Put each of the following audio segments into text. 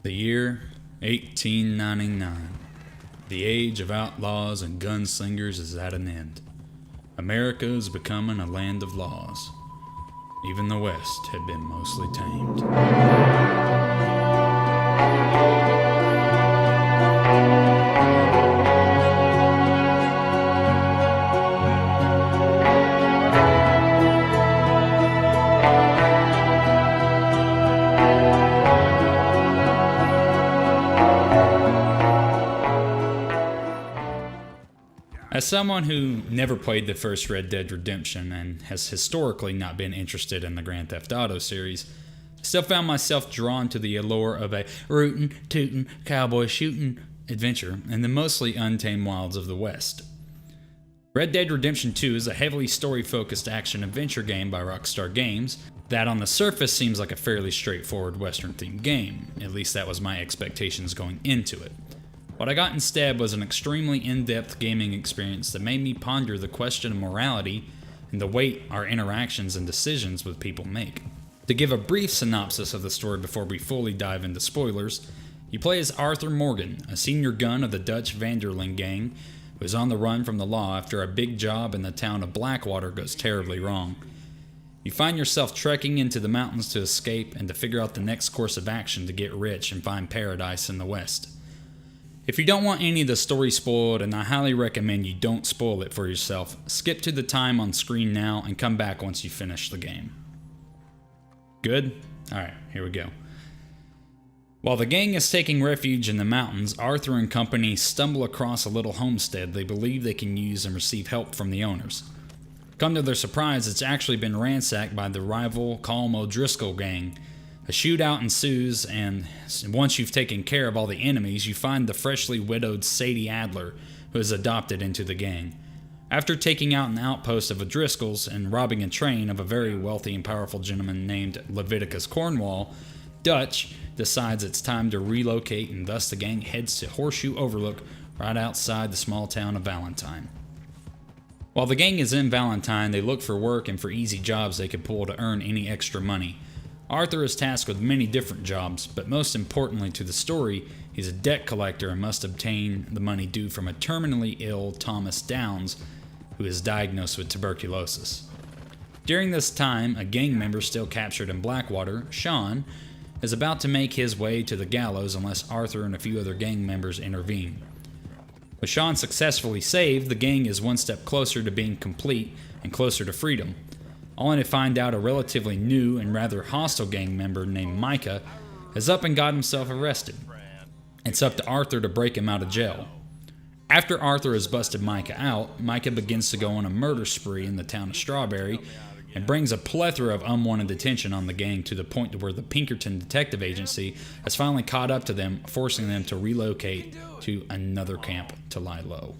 The year 1899. The age of outlaws and gunslingers is at an end. America is becoming a land of laws. Even the West had been mostly tamed. As someone who never played the first Red Dead Redemption and has historically not been interested in the Grand Theft Auto series, I still found myself drawn to the allure of a rootin', tootin', cowboy shootin' adventure in the mostly untamed wilds of the West. Red Dead Redemption 2 is a heavily story-focused action-adventure game by Rockstar Games that on the surface seems like a fairly straightforward Western-themed game. At least that was my expectations going into it. What I got instead was an extremely in-depth gaming experience that made me ponder the question of morality and the weight our interactions and decisions with people make. To give a brief synopsis of the story before we fully dive into spoilers, you play as Arthur Morgan, a senior gun of the Dutch Vanderling gang who is on the run from the law after a big job in the town of Blackwater goes terribly wrong. You find yourself trekking into the mountains to escape and to figure out the next course of action to get rich and find paradise in the West. If you don't want any of the story spoiled, and I highly recommend you don't spoil it for yourself, skip to the time on screen now and come back once you finish the game. Good? Alright, here we go. While the gang is taking refuge in the mountains, Arthur and company stumble across a little homestead they believe they can use and receive help from the owners. Come to their surprise, it's actually been ransacked by the rival Colm O'Driscoll gang. A shootout ensues, and once you've taken care of all the enemies, you find the freshly widowed Sadie Adler, who is adopted into the gang. After taking out an outpost of O'Driscolls and robbing a train of a very wealthy and powerful gentleman named Leviticus Cornwall, Dutch decides it's time to relocate, and thus the gang heads to Horseshoe Overlook right outside the small town of Valentine. While the gang is in Valentine, they look for work and for easy jobs they could pull to earn any extra money. Arthur is tasked with many different jobs, but most importantly to the story, he's a debt collector and must obtain the money due from a terminally ill Thomas Downs, who is diagnosed with tuberculosis. During this time, a gang member still captured in Blackwater, Sean, is about to make his way to the gallows unless Arthur and a few other gang members intervene. With Sean successfully saved, the gang is one step closer to being complete and closer to freedom, only to find out a relatively new and rather hostile gang member named Micah has up and got himself arrested. It's up to Arthur to break him out of jail. After Arthur has busted Micah out, Micah begins to go on a murder spree in the town of Strawberry and brings a plethora of unwanted attention on the gang to the point to where the Pinkerton Detective Agency has finally caught up to them, forcing them to relocate to another camp to lie low.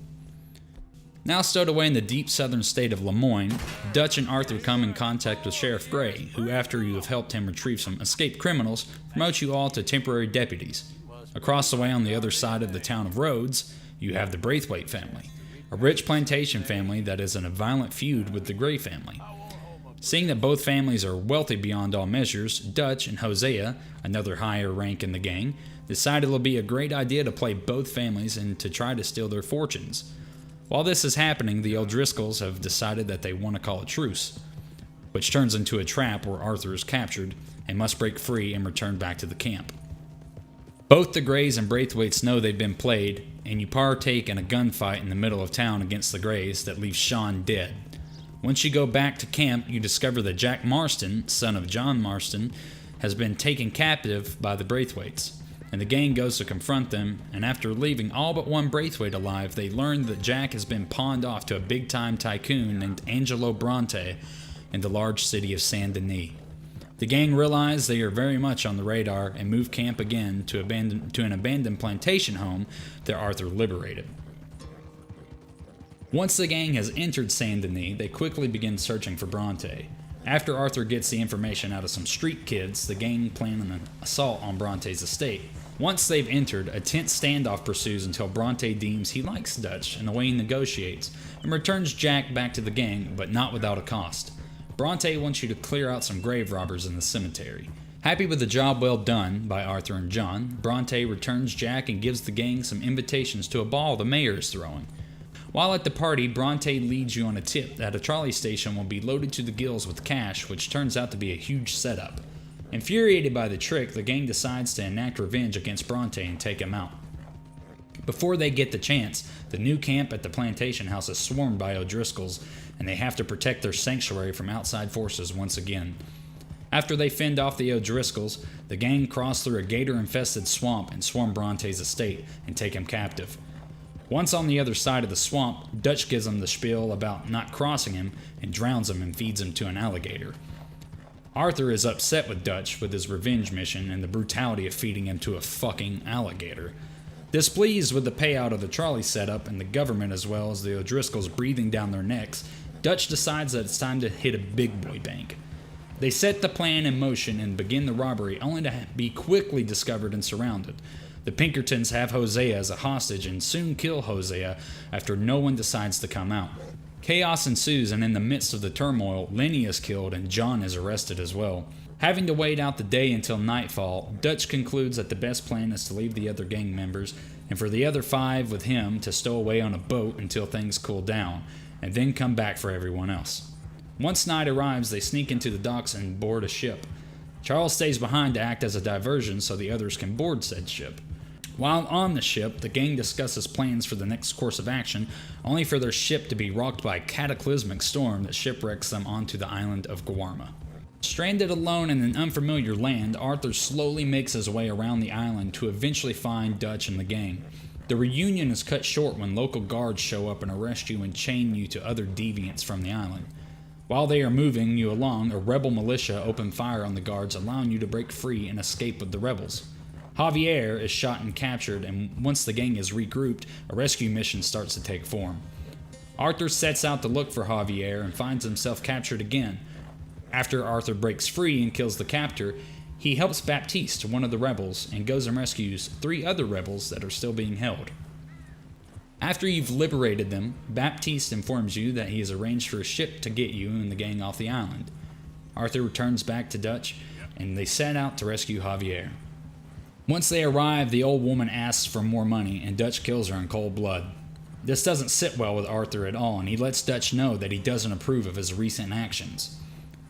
Now stowed away in the deep southern state of Lemoyne, Dutch and Arthur come in contact with Sheriff Gray, who, after you have helped him retrieve some escaped criminals, promotes you all to temporary deputies. Across the way on the other side of the town of Rhodes, you have the Braithwaite family, a rich plantation family that is in a violent feud with the Gray family. Seeing that both families are wealthy beyond all measures, Dutch and Hosea, another higher rank in the gang, decided it would be a great idea to play both families and to try to steal their fortunes. While this is happening, the O'Driscolls have decided that they want to call a truce, which turns into a trap where Arthur is captured and must break free and return back to the camp. Both the Grays and Braithwaites know they've been played, and you partake in a gunfight in the middle of town against the Grays that leaves Sean dead. Once you go back to camp, you discover that Jack Marston, son of John Marston, has been taken captive by the Braithwaites, and the gang goes to confront them, and after leaving all but one Braithwaite alive, they learn that Jack has been pawned off to a big-time tycoon named Angelo Bronte in the large city of Saint Denis. The gang realize they are very much on the radar and move camp again to an abandoned plantation home that Arthur liberated. Once the gang has entered Saint Denis, they quickly begin searching for Bronte. After Arthur gets the information out of some street kids, the gang plan an assault on Bronte's estate. Once they've entered, a tense standoff pursues until Bronte deems he likes Dutch and the way he negotiates, and returns Jack back to the gang, but not without a cost. Bronte wants you to clear out some grave robbers in the cemetery. Happy with the job well done by Arthur and John, Bronte returns Jack and gives the gang some invitations to a ball the mayor is throwing. While at the party, Bronte leads you on a tip that a trolley station will be loaded to the gills with cash, which turns out to be a huge setup. Infuriated by the trick, the gang decides to enact revenge against Bronte and take him out. Before they get the chance, the new camp at the plantation house is swarmed by O'Driscolls, and they have to protect their sanctuary from outside forces once again. After they fend off the O'Driscolls, the gang cross through a gator-infested swamp and swarm Bronte's estate and take him captive. Once on the other side of the swamp, Dutch gives him the spiel about not crossing him and drowns him and feeds him to an alligator. Arthur is upset with Dutch with his revenge mission and the brutality of feeding him to a fucking alligator. Displeased with the payout of the trolley setup and the government as well as the O'Driscolls breathing down their necks, Dutch decides that it's time to hit a big boy bank. They set the plan in motion and begin the robbery, only to be quickly discovered and surrounded. The Pinkertons have Hosea as a hostage and soon kill Hosea after no one decides to come out. Chaos ensues, and in the midst of the turmoil, Lenny is killed and John is arrested as well. Having to wait out the day until nightfall, Dutch concludes that the best plan is to leave the other gang members and for the other 5 with him to stow away on a boat until things cool down, and then come back for everyone else. Once night arrives, they sneak into the docks and board a ship. Charles stays behind to act as a diversion so the others can board said ship. While on the ship, the gang discusses plans for the next course of action, only for their ship to be rocked by a cataclysmic storm that shipwrecks them onto the island of Guarma. Stranded alone in an unfamiliar land, Arthur slowly makes his way around the island to eventually find Dutch and the gang. The reunion is cut short when local guards show up and arrest you and chain you to other deviants from the island. While they are moving you along, a rebel militia open fire on the guards, allowing you to break free and escape with the rebels. Javier is shot and captured, and once the gang is regrouped, a rescue mission starts to take form. Arthur sets out to look for Javier and finds himself captured again. After Arthur breaks free and kills the captor, he helps Baptiste, one of the rebels, and goes and rescues 3 other rebels that are still being held. After you've liberated them, Baptiste informs you that he has arranged for a ship to get you and the gang off the island. Arthur returns back to Dutch, and they set out to rescue Javier. Once they arrive, the old woman asks for more money, and Dutch kills her in cold blood. This doesn't sit well with Arthur at all, and he lets Dutch know that he doesn't approve of his recent actions.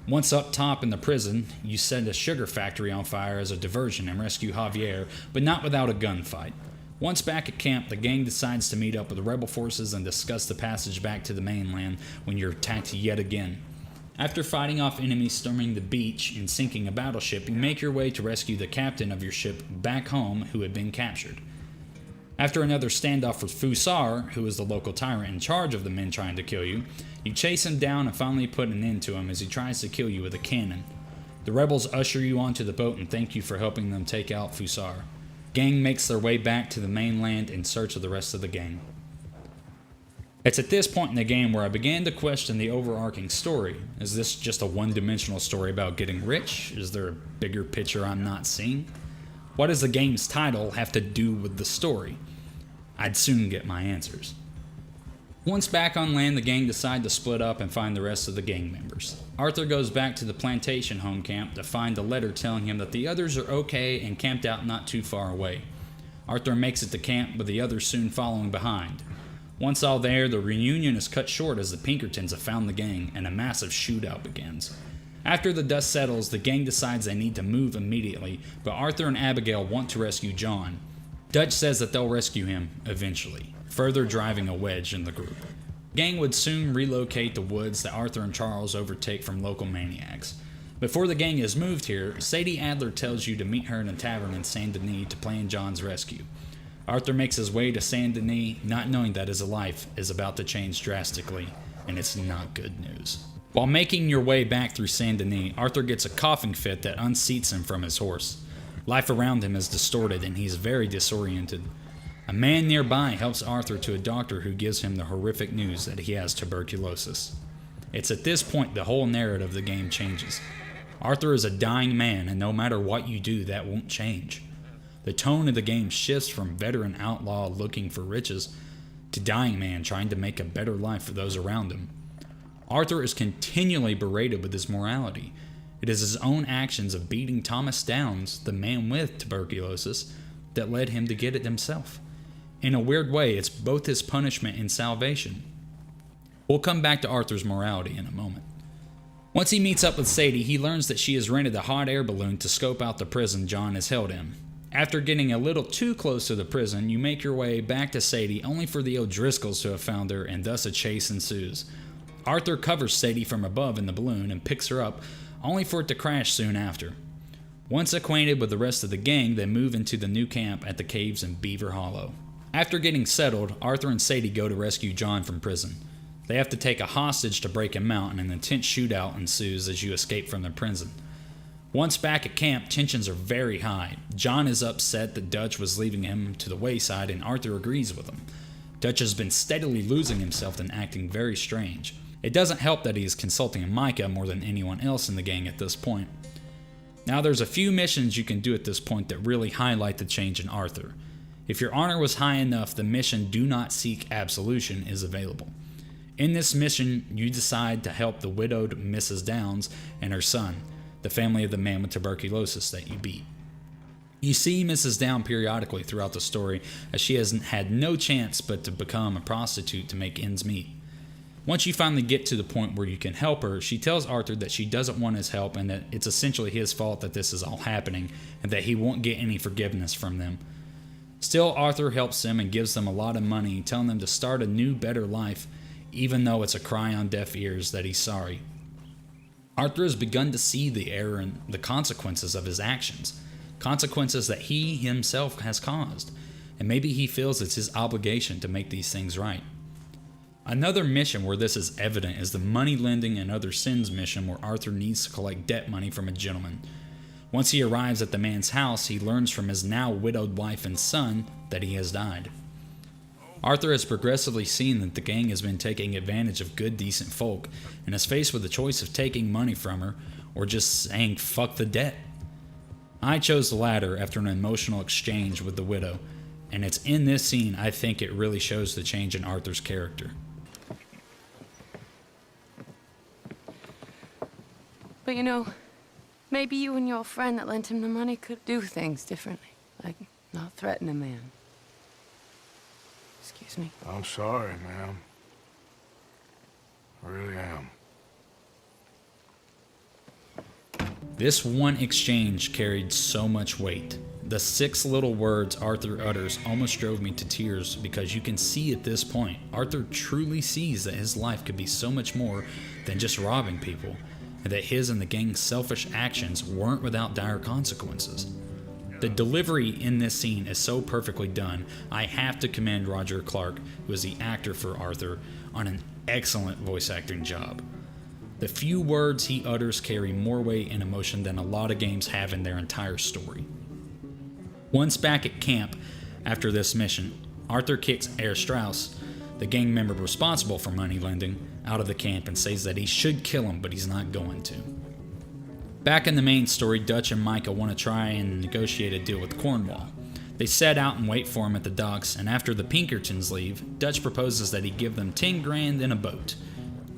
Once up top in the prison, you set a sugar factory on fire as a diversion and rescue Javier, but not without a gunfight. Once back at camp, the gang decides to meet up with the rebel forces and discuss the passage back to the mainland when you're attacked yet again. After fighting off enemies storming the beach and sinking a battleship, you make your way to rescue the captain of your ship back home who had been captured. After another standoff with Fusar, who is the local tyrant in charge of the men trying to kill you, you chase him down and finally put an end to him as he tries to kill you with a cannon. The rebels usher you onto the boat and thank you for helping them take out Fusar. Gang makes their way back to the mainland in search of the rest of the gang. It's at this point in the game where I began to question the overarching story. Is this just a one-dimensional story about getting rich? Is there a bigger picture I'm not seeing? What does the game's title have to do with the story? I'd soon get my answers. Once back on land, the gang decide to split up and find the rest of the gang members. Arthur goes back to the plantation home camp to find a letter telling him that the others are okay and camped out not too far away. Arthur makes it to camp, with the others soon following behind. Once all there, the reunion is cut short as the Pinkertons have found the gang and a massive shootout begins. After the dust settles, the gang decides they need to move immediately, but Arthur and Abigail want to rescue John. Dutch says that they'll rescue him eventually, further driving a wedge in the group. The gang would soon relocate the woods that Arthur and Charles overtake from local maniacs. Before the gang is moved here, Sadie Adler tells you to meet her in a tavern in Saint Denis to plan John's rescue. Arthur makes his way to Saint Denis, not knowing that his life is about to change drastically, and it's not good news. While making your way back through Saint Denis, Arthur gets a coughing fit that unseats him from his horse. Life around him is distorted and he's very disoriented. A man nearby helps Arthur to a doctor who gives him the horrific news that he has tuberculosis. It's at this point the whole narrative of the game changes. Arthur is a dying man, and no matter what you do, that won't change. The tone of the game shifts from veteran outlaw looking for riches to dying man trying to make a better life for those around him. Arthur is continually berated with his morality, It is his own actions of beating Thomas Downs, the man with tuberculosis, that led him to get it himself. In a weird way, it's both his punishment and salvation. We'll come back to Arthur's morality in a moment. Once he meets up with Sadie, he learns that she has rented a hot air balloon to scope out the prison John is held in. After getting a little too close to the prison, you make your way back to Sadie only for the O'Driscolls to have found her, and thus a chase ensues. Arthur covers Sadie from above in the balloon and picks her up, only for it to crash soon after. Once acquainted with the rest of the gang, they move into the new camp at the caves in Beaver Hollow. After getting settled, Arthur and Sadie go to rescue John from prison. They have to take a hostage to break him out, and an intense shootout ensues as you escape from the prison. Once back at camp, tensions are very high. John is upset that Dutch was leaving him to the wayside, and Arthur agrees with him. Dutch has been steadily losing himself and acting very strange. It doesn't help that he is consulting Micah more than anyone else in the gang at this point. Now there's a few missions you can do at this point that really highlight the change in Arthur. If your honor was high enough, the mission Do Not Seek Absolution is available. In this mission, you decide to help the widowed Mrs. Downs and her son, the family of the man with tuberculosis that you beat. You see Mrs. Downs periodically throughout the story, as she has had no chance but to become a prostitute to make ends meet. Once you finally get to the point where you can help her, she tells Arthur that she doesn't want his help and that it's essentially his fault that this is all happening, and that he won't get any forgiveness from them. Still, Arthur helps them and gives them a lot of money, telling them to start a new, better life, even though it's a cry on deaf ears that he's sorry. Arthur has begun to see the error and the consequences of his actions, consequences that he himself has caused, and maybe he feels it's his obligation to make these things right. Another mission where this is evident is the money lending and other sins mission, where Arthur needs to collect debt money from a gentleman. Once he arrives at the man's house, he learns from his now widowed wife and son that he has died. Arthur has progressively seen that the gang has been taking advantage of good, decent folk, and is faced with the choice of taking money from her or just saying fuck the debt. I chose the latter after an emotional exchange with the widow, and it's in this scene I think it really shows the change in Arthur's character. But you know, maybe you and your friend that lent him the money could do things differently, like not threaten a man. Excuse me. I'm sorry, ma'am. I really am. This one exchange carried so much weight. The 6 little words Arthur utters almost drove me to tears, because you can see at this point, Arthur truly sees that his life could be so much more than just robbing people, and that his and the gang's selfish actions weren't without dire consequences. The delivery in this scene is so perfectly done, I have to commend Roger Clark, who is the actor for Arthur, on an excellent voice acting job. The few words he utters carry more weight and emotion than a lot of games have in their entire story. Once back at camp after this mission, Arthur kicks Herr Strauss, the gang member responsible for money lending, out of the camp and says that he should kill him, but he's not going to. Back in the main story, Dutch and Micah want to try and negotiate a deal with Cornwall. They set out and wait for him at the docks, and after the Pinkertons leave, Dutch proposes that he give them 10 grand in a boat.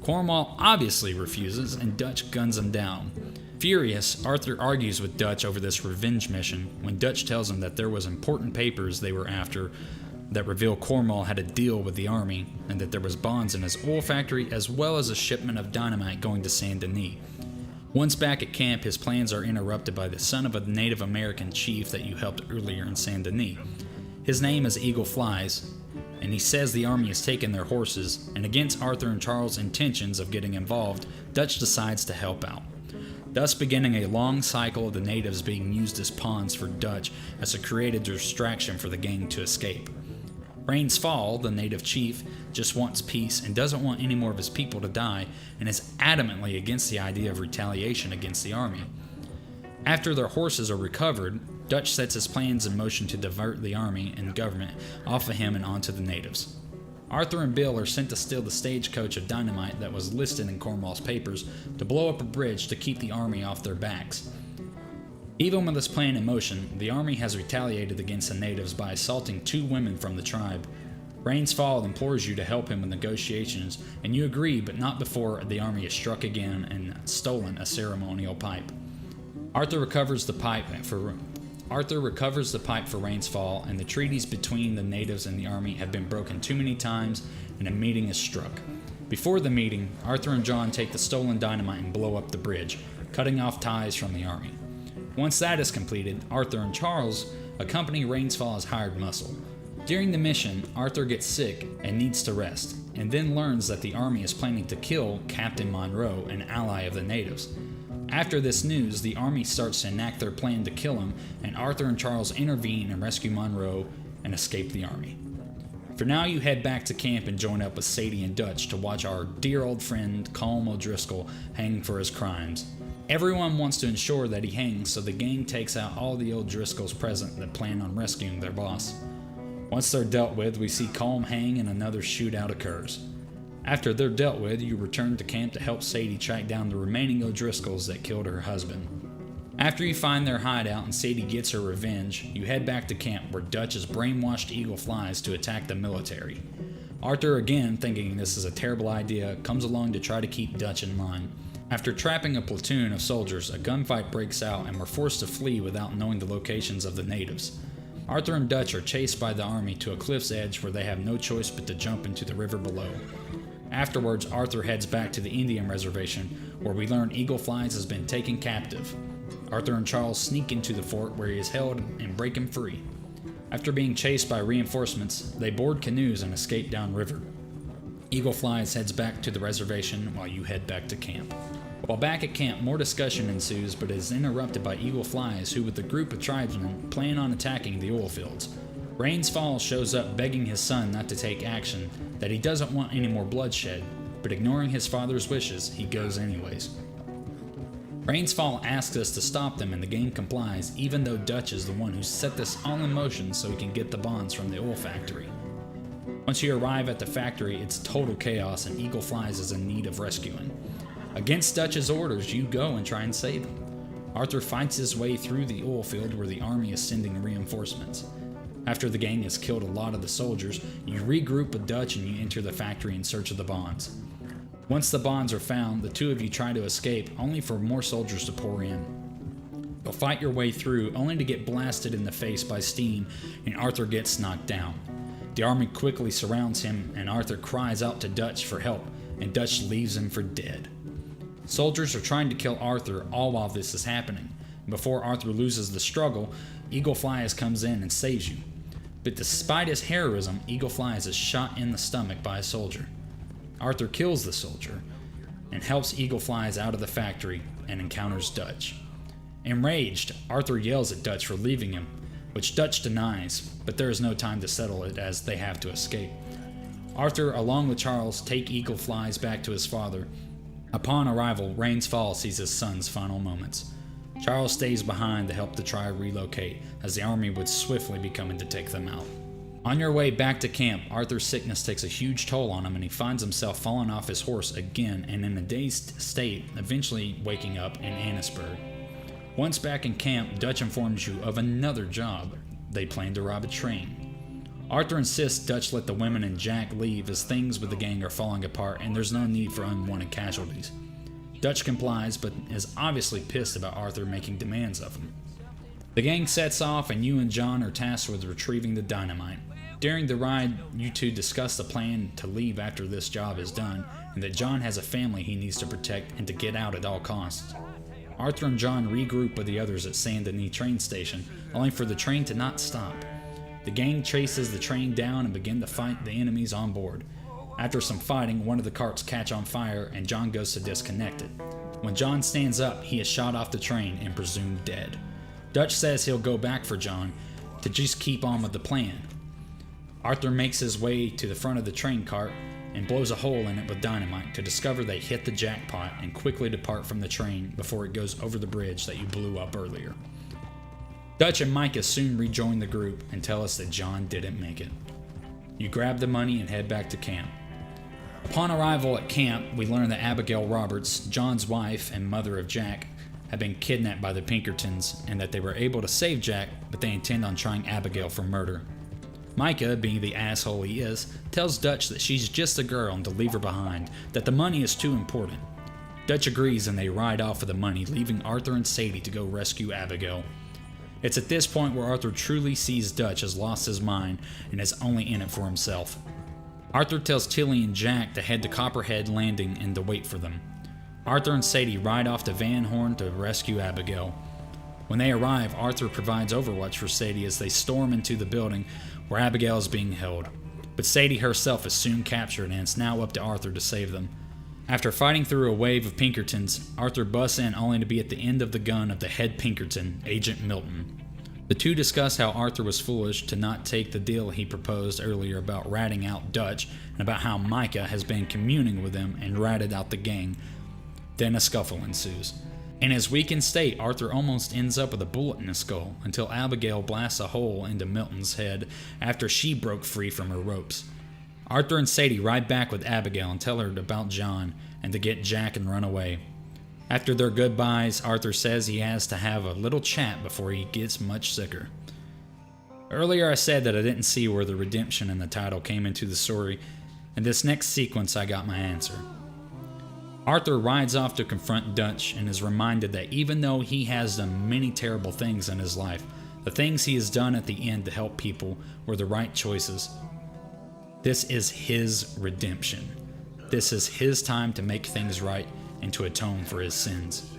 Cornwall obviously refuses, and Dutch guns him down. Furious, Arthur argues with Dutch over this revenge mission when Dutch tells him that there was important papers they were after that reveal Cornwall had a deal with the army, and that there was bonds in his oil factory as well as a shipment of dynamite going to Saint Denis. Once back at camp, his plans are interrupted by the son of a Native American chief that you helped earlier in Saint Denis. His name is Eagle Flies, and he says the army has taken their horses, and against Arthur and Charles' intentions of getting involved, Dutch decides to help out, thus beginning a long cycle of the natives being used as pawns for Dutch as a creative distraction for the gang to escape. Rains Fall, the native chief, just wants peace and doesn't want any more of his people to die, and is adamantly against the idea of retaliation against the army. After their horses are recovered, Dutch sets his plans in motion to divert the army and government off of him and onto the natives. Arthur and Bill are sent to steal the stagecoach of dynamite that was listed in Cornwall's papers to blow up a bridge to keep the army off their backs. Even with this plan in motion, the army has retaliated against the natives by assaulting 2 women from the tribe. Rainsfall implores you to help him with negotiations, and you agree, but not before the army has struck again and stolen a ceremonial pipe. Arthur recovers the pipe for Rainsfall, and the treaties between the natives and the army have been broken too many times, and a meeting is struck. Before the meeting, Arthur and John take the stolen dynamite and blow up the bridge, cutting off ties from the army. Once that is completed, Arthur and Charles accompany Rainsfall as hired muscle. During the mission, Arthur gets sick and needs to rest, and then learns that the army is planning to kill Captain Monroe, an ally of the natives. After this news, the army starts to enact their plan to kill him, and Arthur and Charles intervene and rescue Monroe and escape the army. For now, you head back to camp and join up with Sadie and Dutch to watch our dear old friend Colm O'Driscoll hang for his crimes. Everyone wants to ensure that he hangs, so the gang takes out all the O'Driscolls present that plan on rescuing their boss. Once they're dealt with, we see Colm hang and another shootout occurs. After they're dealt with, you return to camp to help Sadie track down the remaining O'Driscolls that killed her husband. After you find their hideout and Sadie gets her revenge, you head back to camp where Dutch has brainwashed Eagle flies to attack the military. Arthur, again thinking this is a terrible idea, comes along to try to keep Dutch in line. After trapping a platoon of soldiers, a gunfight breaks out and we're forced to flee without knowing the locations of the natives. Arthur and Dutch are chased by the army to a cliff's edge where they have no choice but to jump into the river below. Afterwards, Arthur heads back to the Indian reservation, where we learn Eagle Flies has been taken captive. Arthur and Charles sneak into the fort where he is held and break him free. After being chased by reinforcements, they board canoes and escape downriver. Eagle Flies heads back to the reservation while you head back to camp. While back at camp, more discussion ensues, but is interrupted by Eagle Flies, who with a group of tribesmen plan on attacking the oil fields. Rainsfall shows up begging his son not to take action, that he doesn't want any more bloodshed, but ignoring his father's wishes, he goes anyways. Rainsfall asks us to stop them and the gang complies, even though Dutch is the one who set this all in motion so he can get the bonds from the oil factory. Once you arrive at the factory, it's total chaos and Eagle Flies is in need of rescuing. Against Dutch's orders, you go and try and save him. Arthur fights his way through the oil field where the army is sending reinforcements. After the gang has killed a lot of the soldiers, you regroup with Dutch and you enter the factory in search of the bonds. Once the bonds are found, the two of you try to escape, only for more soldiers to pour in. You'll fight your way through, only to get blasted in the face by steam, and Arthur gets knocked down. The army quickly surrounds him, and Arthur cries out to Dutch for help, and Dutch leaves him for dead. Soldiers are trying to kill Arthur all while this is happening. Before Arthur loses the struggle, Eagle Flies comes in and saves you. But despite his heroism, Eagle Flies is shot in the stomach by a soldier. Arthur kills the soldier and helps Eagle Flies out of the factory and encounters Dutch. Enraged, Arthur yells at Dutch for leaving him, which Dutch denies, but there is no time to settle it as they have to escape. Arthur, along with Charles, take Eagle Flies back to his father. Upon arrival, Rainsfall sees his son's final moments. Charles stays behind to help the tribe relocate, as the army would swiftly be coming to take them out. On your way back to camp, Arthur's sickness takes a huge toll on him and he finds himself falling off his horse again and in a dazed state, eventually waking up in Annisburg. Once back in camp, Dutch informs you of another job. They plan to rob a train. Arthur insists Dutch let the women and Jack leave as things with the gang are falling apart and there's no need for unwanted casualties. Dutch complies, but is obviously pissed about Arthur making demands of him. The gang sets off and you and John are tasked with retrieving the dynamite. During the ride, you two discuss the plan to leave after this job is done, and that John has a family he needs to protect and to get out at all costs. Arthur and John regroup with the others at Saint Denis train station, only for the train to not stop. The gang chases the train down and begin to fight the enemies on board. After some fighting, one of the carts catch on fire and John goes to disconnect it. When John stands up, he is shot off the train and presumed dead. Dutch says he'll go back for John to just keep on with the plan. Arthur makes his way to the front of the train cart and blows a hole in it with dynamite to discover they hit the jackpot and quickly depart from the train before it goes over the bridge that you blew up earlier. Dutch and Micah soon rejoin the group and tell us that John didn't make it. You grab the money and head back to camp. Upon arrival at camp, we learn that Abigail Roberts, John's wife and mother of Jack, have been kidnapped by the Pinkertons and that they were able to save Jack, but they intend on trying Abigail for murder. Micah, being the asshole he is, tells Dutch that she's just a girl and to leave her behind, that the money is too important. Dutch agrees and they ride off with the money, leaving Arthur and Sadie to go rescue Abigail. It's at this point where Arthur truly sees Dutch has lost his mind and is only in it for himself. Arthur tells Tilly and Jack to head to Copperhead Landing and to wait for them. Arthur and Sadie ride off to Van Horn to rescue Abigail. When they arrive, Arthur provides overwatch for Sadie as they storm into the building where Abigail is being held. But Sadie herself is soon captured and it's now up to Arthur to save them. After fighting through a wave of Pinkertons, Arthur busts in only to be at the end of the gun of the head Pinkerton, Agent Milton. The two discuss how Arthur was foolish to not take the deal he proposed earlier about ratting out Dutch and about how Micah has been communing with him and ratted out the gang. Then a scuffle ensues. In his weakened state, Arthur almost ends up with a bullet in his skull until Abigail blasts a hole into Milton's head after she broke free from her ropes. Arthur and Sadie ride back with Abigail and tell her about John and to get Jack and run away. After their goodbyes, Arthur says he has to have a little chat before he gets much sicker. Earlier I said that I didn't see where the redemption in the title came into the story. In this next sequence I got my answer. Arthur rides off to confront Dutch and is reminded that even though he has done many terrible things in his life, the things he has done at the end to help people were the right choices. This is his redemption. This is his time to make things right and to atone for his sins.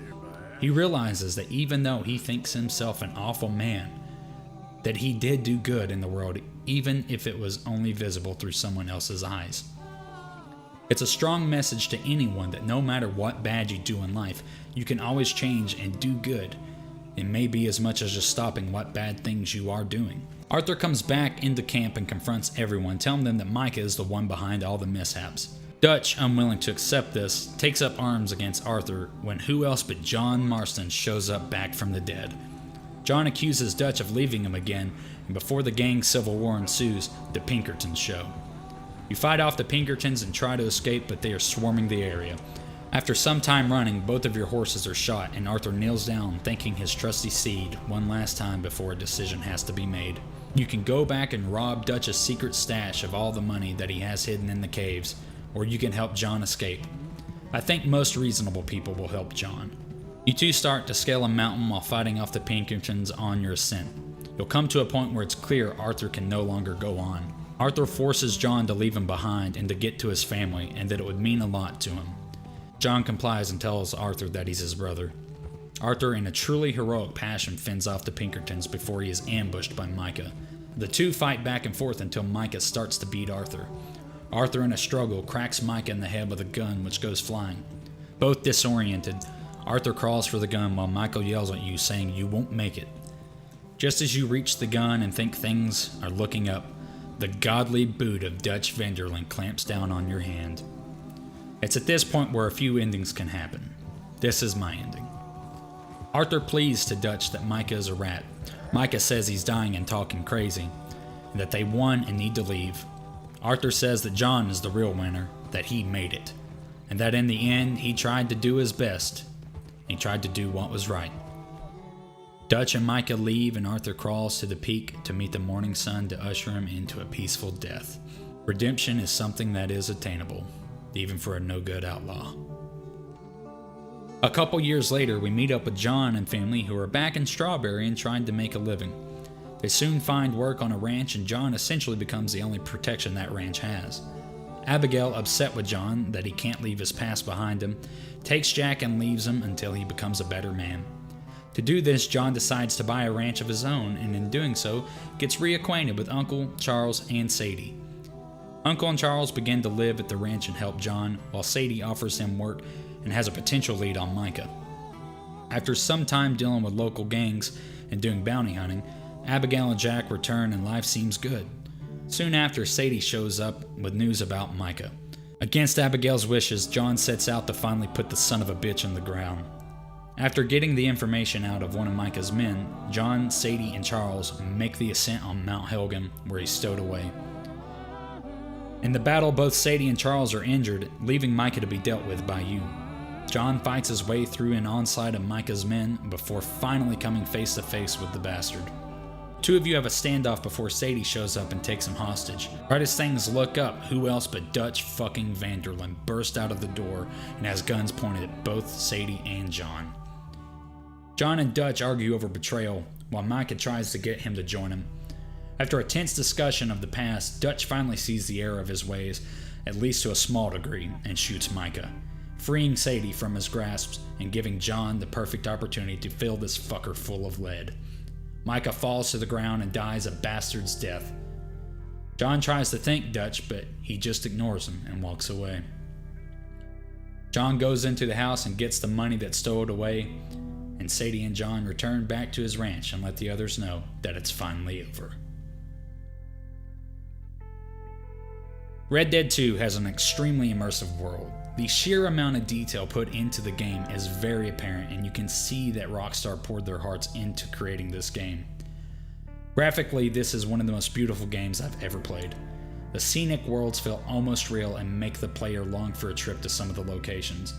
He realizes that even though he thinks himself an awful man, that he did do good in the world, even if it was only visible through someone else's eyes. It's a strong message to anyone that no matter what bad you do in life, you can always change and do good. It may be as much as just stopping what bad things you are doing. Arthur comes back into camp and confronts everyone, telling them that Micah is the one behind all the mishaps. Dutch, unwilling to accept this, takes up arms against Arthur when who else but John Marston shows up back from the dead. John accuses Dutch of leaving him again, and before the gang civil war ensues, the Pinkertons show. You fight off the Pinkertons and try to escape, but they are swarming the area. After some time running, both of your horses are shot, and Arthur kneels down, thanking his trusty steed one last time before a decision has to be made. You can go back and rob Dutch's secret stash of all the money that he has hidden in the caves, or you can help John escape. I think most reasonable people will help John. You two start to scale a mountain while fighting off the Pinkertons on your ascent. You'll come to a point where it's clear Arthur can no longer go on. Arthur forces John to leave him behind and to get to his family, and that it would mean a lot to him. John complies and tells Arthur that he's his brother. Arthur, in a truly heroic passion, fends off the Pinkertons before he is ambushed by Micah. The two fight back and forth until Micah starts to beat Arthur. Arthur, in a struggle, cracks Micah in the head with a gun, which goes flying. Both disoriented, Arthur crawls for the gun while Michael yells at you, saying you won't make it. Just as you reach the gun and think things are looking up, the godly boot of Dutch Vanderlyn clamps down on your hand. It's at this point where a few endings can happen. This is my ending. Arthur pleads to Dutch that Micah is a rat. Micah says he's dying and talking crazy, and that they won and need to leave. Arthur says that John is the real winner, that he made it, and that in the end he tried to do his best. He tried to do what was right. Dutch and Micah leave, and Arthur crawls to the peak to meet the morning sun to usher him into a peaceful death. Redemption is something that is attainable, even for a no-good outlaw. A couple years later, we meet up with John and family who are back in Strawberry and trying to make a living. They soon find work on a ranch, and John essentially becomes the only protection that ranch has. Abigail, upset with John that he can't leave his past behind him, takes Jack and leaves him until he becomes a better man. To do this, John decides to buy a ranch of his own, and in doing so, gets reacquainted with Uncle, Charles, and Sadie. Uncle and Charles begin to live at the ranch and help John, while Sadie offers him work and has a potential lead on Micah. After some time dealing with local gangs and doing bounty hunting, Abigail and Jack return and life seems good. Soon after, Sadie shows up with news about Micah. Against Abigail's wishes, John sets out to finally put the son of a bitch in the ground. After getting the information out of one of Micah's men, John, Sadie, and Charles make the ascent on Mount Helgen, where he's stowed away. In the battle, both Sadie and Charles are injured, leaving Micah to be dealt with by you. John fights his way through an onslaught of Micah's men before finally coming face to face with the bastard. Two of you have a standoff before Sadie shows up and takes him hostage. Right as things look up, who else but Dutch fucking Vanderlyn bursts out of the door and has guns pointed at both Sadie and John. John and Dutch argue over betrayal, while Micah tries to get him to join him. After a tense discussion of the past, Dutch finally sees the error of his ways, at least to a small degree, and shoots Micah, freeing Sadie from his grasp and giving John the perfect opportunity to fill this fucker full of lead. Micah falls to the ground and dies a bastard's death. John tries to thank Dutch, but he just ignores him and walks away. John goes into the house and gets the money that's stowed away, and Sadie and John return back to his ranch and let the others know that it's finally over. Red Dead 2 has an extremely immersive world. The sheer amount of detail put into the game is very apparent, and you can see that Rockstar poured their hearts into creating this game. Graphically, this is one of the most beautiful games I've ever played. The scenic worlds feel almost real and make the player long for a trip to some of the locations.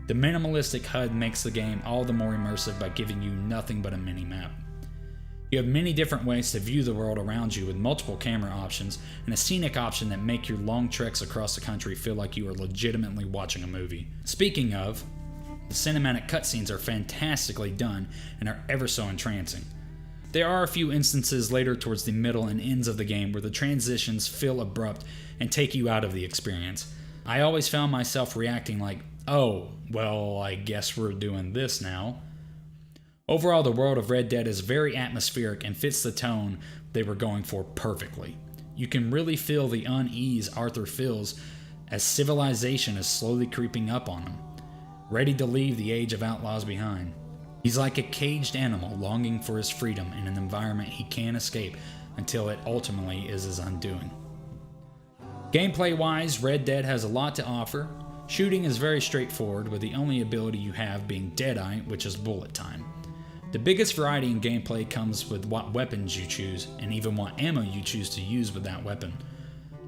The minimalistic HUD makes the game all the more immersive by giving you nothing but a mini-map. You have many different ways to view the world around you with multiple camera options and a scenic option that make your long treks across the country feel like you are legitimately watching a movie. Speaking of, the cinematic cutscenes are fantastically done and are ever so entrancing. There are a few instances later towards the middle and ends of the game where the transitions feel abrupt and take you out of the experience. I always found myself reacting like, oh, well, I guess we're doing this now. Overall, the world of Red Dead is very atmospheric and fits the tone they were going for perfectly. You can really feel the unease Arthur feels as civilization is slowly creeping up on him, ready to leave the age of outlaws behind. He's like a caged animal longing for his freedom in an environment he can't escape until it ultimately is his undoing. Gameplay-wise, Red Dead has a lot to offer. Shooting is very straightforward, with the only ability you have being Deadeye, which is bullet time. The biggest variety in gameplay comes with what weapons you choose, and even what ammo you choose to use with that weapon.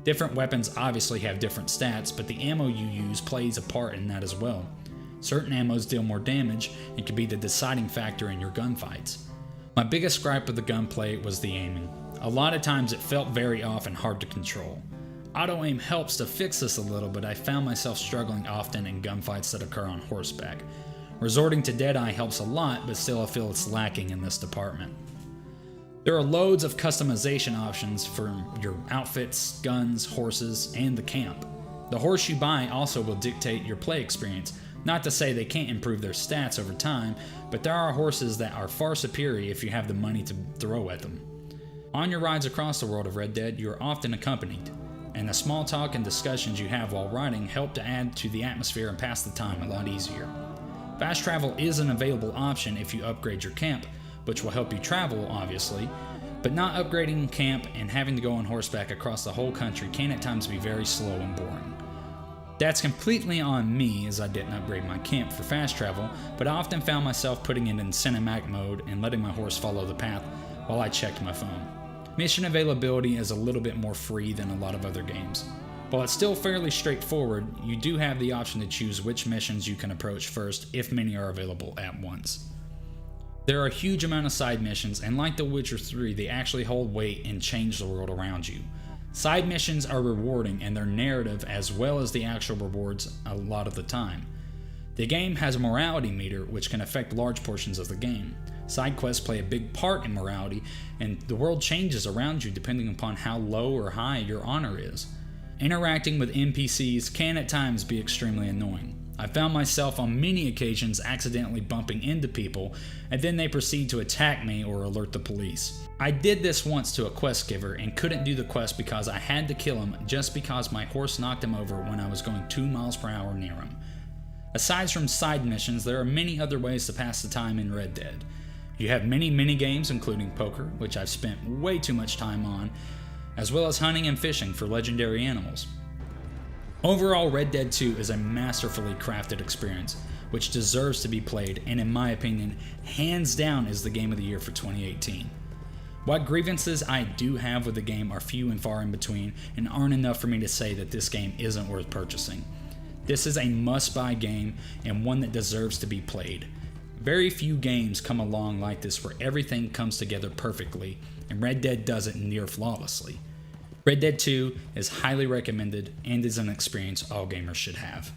Different weapons obviously have different stats, but the ammo you use plays a part in that as well. Certain ammos deal more damage and can be the deciding factor in your gunfights. My biggest gripe with the gunplay was the aiming. A lot of times it felt very off and hard to control. Auto-aim helps to fix this a little, but I found myself struggling often in gunfights that occur on horseback. Resorting to Deadeye helps a lot, but still I feel it's lacking in this department. There are loads of customization options for your outfits, guns, horses, and the camp. The horse you buy also will dictate your play experience. Not to say they can't improve their stats over time, but there are horses that are far superior if you have the money to throw at them. On your rides across the world of Red Dead, you are often accompanied, and the small talk and discussions you have while riding help to add to the atmosphere and pass the time a lot easier. Fast travel is an available option if you upgrade your camp, which will help you travel, obviously, but not upgrading camp and having to go on horseback across the whole country can at times be very slow and boring. That's completely on me, as I didn't upgrade my camp for fast travel, but I often found myself putting it in cinematic mode and letting my horse follow the path while I checked my phone. Mission availability is a little bit more free than a lot of other games. While it's still fairly straightforward, you do have the option to choose which missions you can approach first if many are available at once. There are a huge amount of side missions, and like The Witcher 3, they actually hold weight and change the world around you. Side missions are rewarding in their narrative as well as the actual rewards a lot of the time. The game has a morality meter which can affect large portions of the game. Side quests play a big part in morality, and the world changes around you depending upon how low or high your honor is. Interacting with NPCs can at times be extremely annoying. I found myself on many occasions accidentally bumping into people, and then they proceed to attack me or alert the police. I did this once to a quest giver and couldn't do the quest because I had to kill him just because my horse knocked him over when I was going 2 miles per hour near him. Aside from side missions, there are many other ways to pass the time in Red Dead. You have many minigames, including poker, which I've spent way too much time on, as well as hunting and fishing for legendary animals. Overall, Red Dead 2 is a masterfully crafted experience, which deserves to be played, and in my opinion, hands down is the game of the year for 2018. What grievances I do have with the game are few and far in between, and aren't enough for me to say that this game isn't worth purchasing. This is a must-buy game, and one that deserves to be played. Very few games come along like this where everything comes together perfectly, and Red Dead does it near flawlessly. Red Dead 2 is highly recommended and is an experience all gamers should have.